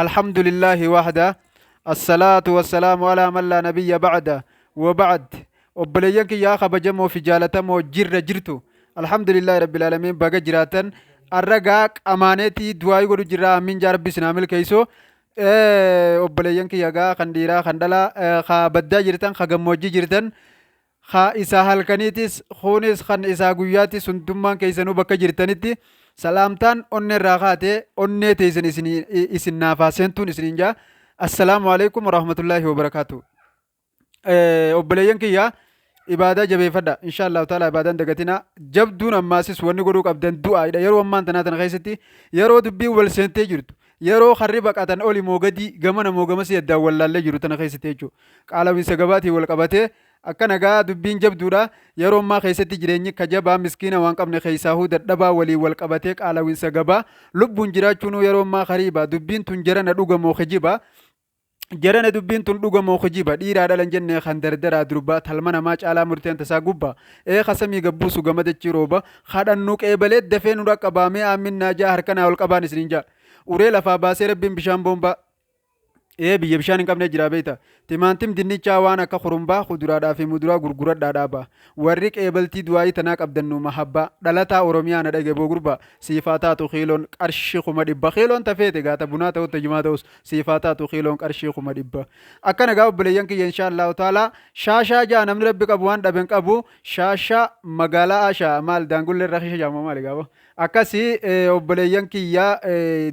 الحمد لله وحده. الصلاة والسلام على من لا نبي بعده وبعد. وبلينك يا خبجمو في جالتمو جرتو. الحمد لله رب العالمين بقى جراتن. الرقاق أمانتي دواي قدو جرا من جارب بسنامل كيسو. وبلينك يا خنديرا خندلا خا بدا جرتن خا جموجي جرتن خا إسا halkaniitis kunis kan isaa guyyaatti suntummaan keessanuu bakka jirtanitti salaamtaan onne irraa kaatee onnee teessan isin naafaa seentuun isiniin jaa assalaamu alaikum warahmatullaahi wabarakaatu. Obboleeyyan kiyyaa ibaadaa jabeeffadha inshaallahu taala ibaadaan dagatina jabduun ammaasis wanni godhuu qabdan du'aadha yeroo ammaan tanaa tana keessatti yeroo dubbiin wal seentee jirtu yeroo harri baqatan oli moo gadi gamana moo gamasi addaan wallaallee jiru tana keessatti jechuudha qaala'insa gabaatiin wal qabatee akka nagaa dubbiin jabduudha yeroo ammaa keessatti jireenyi kajabaa miskiina waan qabne keessaahuu dadhabaa waliin wal qabatee qaala'insa gabaa lubbuun jiraachuun yeroo ammaa qariiba dubbiin tun jarana dhugamoo kijiba jarana dubbiin tun dhugamoo kijiba dhiiraa dhalan jennee kan dardaraa durbaa talma namaa caalaa murteen tasaa gubbaa kasamii gabbuusu gamadachii rooba kadhannu qeebalee dafee nu dhaqqabaamee aamin naajaa harkanaa ol qabaan isiniin jaa uree lafaa baasee rabbiin bishaan boombaa biyya bishaan hin qabne jira beekta timaantim dinnichaa waan akka kurumbaa kuduraadhaa fi muduraa gurguradhaadhaa ba'a warri qeebaltii du'aayii tanaa qabdannu mahabbaa dhalataa oromiyaa na dhage boogurba siifaa taatu kiiloon qarshii kuma dhibba kiiloon tafeete gaata bunaa ta'u tajjumaa ta'us siifaa taatu kiiloon qarshii kuma dhibba akka nagaa obboleeyyan kiyya inshaallahu taalaa shaashaa jaa namni rabbi qabu waan dhaben qabu shaashaa magaalaa ashaa maal daangullee irraa shisha jaama maali gaaba akkasii obboleeyyan kiyyaa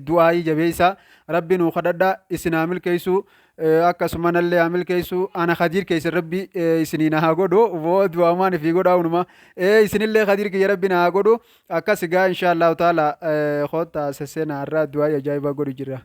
du'aayii jabeeysaa rabbi nuu kadhadha isinaa milkeessu akkasumanallee haa milkeessu ana kadiir keessa rabbi isiniin haa godhu boo du'aamaan fi godhaa hunuma isinillee kadiir kiyya rabbi haa godhu akkas gaa inshaallahu taala kotta sesseenaa irraa du'aa ajaa'ibaa godhu jira.